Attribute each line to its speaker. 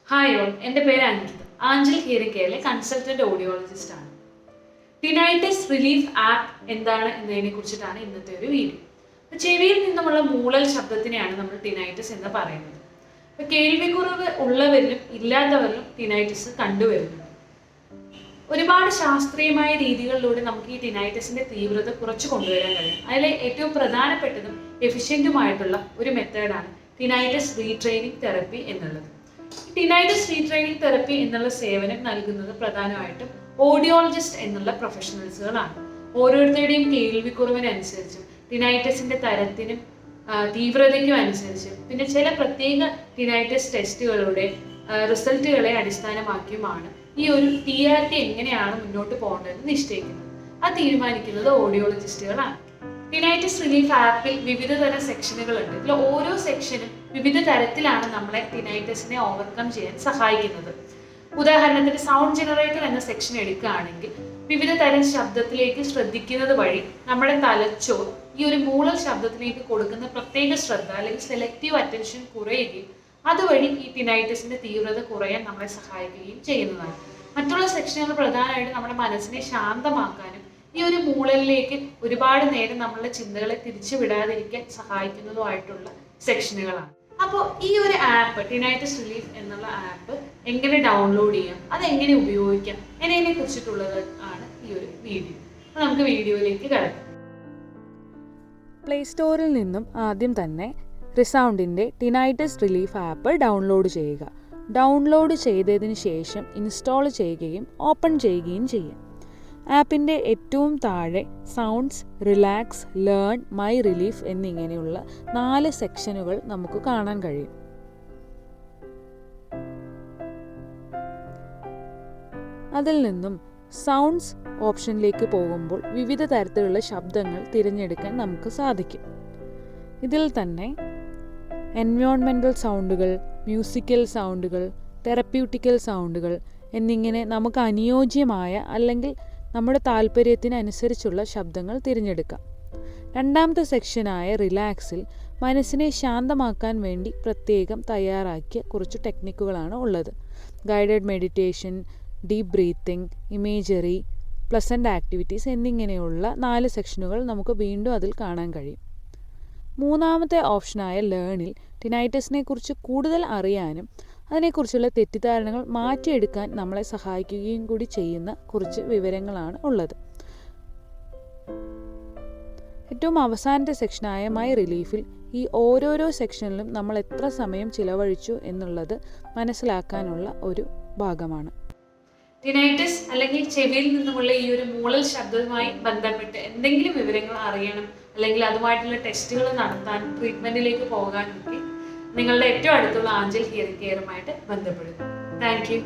Speaker 1: Hi all, എൻ്റെ പേര് Anchal കീരിക്കയിലെ consultant audiologist ആണ്. ടിനൈറ്റിസ് റിലീഫ് ആപ്പ് എന്താണ് എന്നതിനെ കുറിച്ചിട്ടാണ് ഇന്നത്തെ ഒരു വീഡിയോ. ചെവിയിൽ നിന്നുമുള്ള മൂളൽ ശബ്ദത്തിനെയാണ് നമ്മൾ ടിനൈറ്റിസ് എന്ന് പറയുന്നത്. കേൾവിക്കുറവ് ഉള്ളവരിലും ഇല്ലാത്തവരിലും ടിനൈറ്റിസ് കണ്ടുവരുന്നുണ്ട്. ഒരുപാട് ശാസ്ത്രീയമായ രീതികളിലൂടെ നമുക്ക് ഈ ടിനൈറ്റിസിന്റെ തീവ്രത കുറച്ച് കൊണ്ടുവരാൻ കഴിയും. അതിലെ ഏറ്റവും പ്രധാനപ്പെട്ടതും എഫിഷ്യൻറ്റുമായിട്ടുള്ള ഒരു മെത്തേഡാണ് ടിനൈറ്റിസ് റീട്രെയിനിങ് തെറപ്പി എന്നുള്ളത്. ടിനൈറ്റിസ് റീട്രെയിനിങ് തെറപ്പി എന്നുള്ള സേവനം നൽകുന്നത് പ്രധാനമായിട്ടും ഓഡിയോളജിസ്റ്റ് എന്നുള്ള പ്രൊഫഷണൽസുകളാണ്. ഓരോരുത്തരുടെയും കേൾവിക്കുറവിനനുസരിച്ചും ടിനൈറ്റിസിന്റെ തരത്തിനും തീവ്രതയ്ക്കും അനുസരിച്ച് പിന്നെ ചില പ്രത്യേക ടിനൈറ്റിസ് ടെസ്റ്റുകളുടെ റിസൾട്ടുകളെ അടിസ്ഥാനമാക്കിയുമാണ് ഈ ഒരു TRT എങ്ങനെയാണ് മുന്നോട്ട് പോകേണ്ടതെന്ന് നിശ്ചയിക്കുന്നത്. അത് തീരുമാനിക്കുന്നത് ഓഡിയോളജിസ്റ്റുകളാണ്. ടിനൈറ്റിസ് റിലീഫ് ആപ്പിൽ വിവിധ തരം സെക്ഷനുകളുണ്ട്. ഇതിൽ ഓരോ സെക്ഷനും വിവിധ തരത്തിലാണ് നമ്മളെ ടിനൈറ്റിസിനെ ഓവർകം ചെയ്യാൻ സഹായിക്കുന്നത്. ഉദാഹരണത്തിന് സൗണ്ട് ജനറേറ്റർ എന്ന സെക്ഷൻ എടുക്കുകയാണെങ്കിൽ വിവിധ തരം ശബ്ദത്തിലേക്ക് ശ്രദ്ധിക്കുന്നത് വഴി നമ്മുടെ തലച്ചോർ ഈ ഒരു മൂളൽ ശബ്ദത്തിലേക്ക് കൊടുക്കുന്ന പ്രത്യേക ശ്രദ്ധ അല്ലെങ്കിൽ സെലക്റ്റീവ് അറ്റൻഷൻ കുറയുകയും അതുവഴി ഈ ടിനൈറ്റിസിന്റെ തീവ്രത കുറയാൻ നമ്മളെ സഹായിക്കുകയും ചെയ്യുന്നതാണ്. മറ്റുള്ള സെക്ഷനുകൾ പ്രധാനമായിട്ട് നമ്മുടെ മനസ്സിനെ ശാന്തമാക്കാനും ഈ ഒരു മൂളലിലേക്ക് ഒരുപാട് നേരം നമ്മളുടെ ചിന്തകളെ തിരിച്ചു വിടാതിരിക്കാൻ സഹായിക്കുന്നതുമായിട്ടുള്ള സെക്ഷനുകളാണ്. അപ്പോൾ ഈ ഒരു ആപ്പ് ടിനൈറ്റിസ് റിലീഫ് എന്നുള്ള ആപ്പ് എങ്ങനെ ഡൗൺലോഡ് ചെയ്യാം, അതെങ്ങനെ ഉപയോഗിക്കാം എന്നതിനെ കുറിച്ചിട്ടുള്ളത് ആണ് ഈ ഒരു വീഡിയോ. അപ്പോൾ നമുക്ക് വീഡിയോയിലേക്ക് കടക്കാം.
Speaker 2: പ്ലേ സ്റ്റോറിൽ നിന്നും ആദ്യം തന്നെ റിസൗണ്ടിൻ്റെ ടിനൈറ്റിസ് റിലീഫ് ആപ്പ് ഡൗൺലോഡ് ചെയ്യുക. ഡൗൺലോഡ് ചെയ്തതിന് ശേഷം ഇൻസ്റ്റാൾ ചെയ്യുകയും ഓപ്പൺ ചെയ്യുകയും ചെയ്യാം. ആപ്പിൻ്റെ ഏറ്റവും താഴെ sounds, relax, learn, my relief എന്നിങ്ങനെയുള്ള 4 സെക്ഷനുകൾ നമുക്ക് കാണാൻ കഴിയും. അതിൽ നിന്നും സൗണ്ട്സ് ഓപ്ഷനിലേക്ക് പോകുമ്പോൾ വിവിധ തരത്തിലുള്ള ശബ്ദങ്ങൾ തിരഞ്ഞെടുക്കാൻ നമുക്ക് സാധിക്കും. ഇതിൽ തന്നെ എൻവയോൺമെൻ്റൽ സൗണ്ടുകൾ, മ്യൂസിക്കൽ സൗണ്ടുകൾ, തെറപ്യൂട്ടിക്കൽ സൗണ്ടുകൾ എന്നിങ്ങനെ നമുക്ക് അനുയോജ്യമായ അല്ലെങ്കിൽ നമ്മുടെ താല്പര്യത്തിനനുസരിച്ചുള്ള ശബ്ദങ്ങൾ തിരഞ്ഞെടുക്കാം. രണ്ടാമത്തെ സെക്ഷനായ റിലാക്സിൽ മനസ്സിനെ ശാന്തമാക്കാൻ വേണ്ടി പ്രത്യേകം തയ്യാറാക്കിയ കുറച്ച് ടെക്നിക്കുകളാണ് ഉള്ളത്. Guided meditation, deep breathing, imagery, pleasant activities എന്നിങ്ങനെയുള്ള 4 സെക്ഷനുകൾ നമുക്ക് വീണ്ടും അതിൽ കാണാൻ കഴിയും. മൂന്നാമത്തെ ഓപ്ഷനായ ലേണിൽ ടിനൈറ്റിസിനെ കുറിച്ച് കൂടുതൽ അറിയാനും അതിനെക്കുറിച്ചുള്ള തെറ്റിദ്ധാരണകൾ മാറ്റിയെടുക്കാൻ നമ്മളെ സഹായിക്കുകയും കൂടി ചെയ്യുന്ന കുറച്ച് വിവരങ്ങളാണ് ഉള്ളത്. ഏറ്റവും അവസാനത്തെ സെക്ഷനായ മൈ റിലീഫിൽ ഈ ഓരോരോ സെക്ഷനിലും നമ്മൾ എത്ര സമയം ചിലവഴിച്ചു എന്നുള്ളത് മനസ്സിലാക്കാനുള്ള ഒരു ഭാഗമാണ്.
Speaker 1: ടിനൈറ്റിസ് അല്ലെങ്കിൽ ചെവിയിൽ നിന്നുമുള്ള ഈ ഒരു മൂളൽ ശബ്ദവുമായി ബന്ധപ്പെട്ട് എന്തെങ്കിലും വിവരങ്ങൾ അറിയണം അല്ലെങ്കിൽ അതുമായിട്ടുള്ള ടെസ്റ്റുകൾ നടത്താനും ട്രീറ്റ്മെന്റിലേക്ക് പോകാനും ഒക്കെ നിങ്ങളുടെ ഏറ്റവും അടുത്തുള്ള ആഞ്ചൽ ഹിയറിംഗ് കെയറുമായിട്ട് ബന്ധപ്പെടുക. Thank you.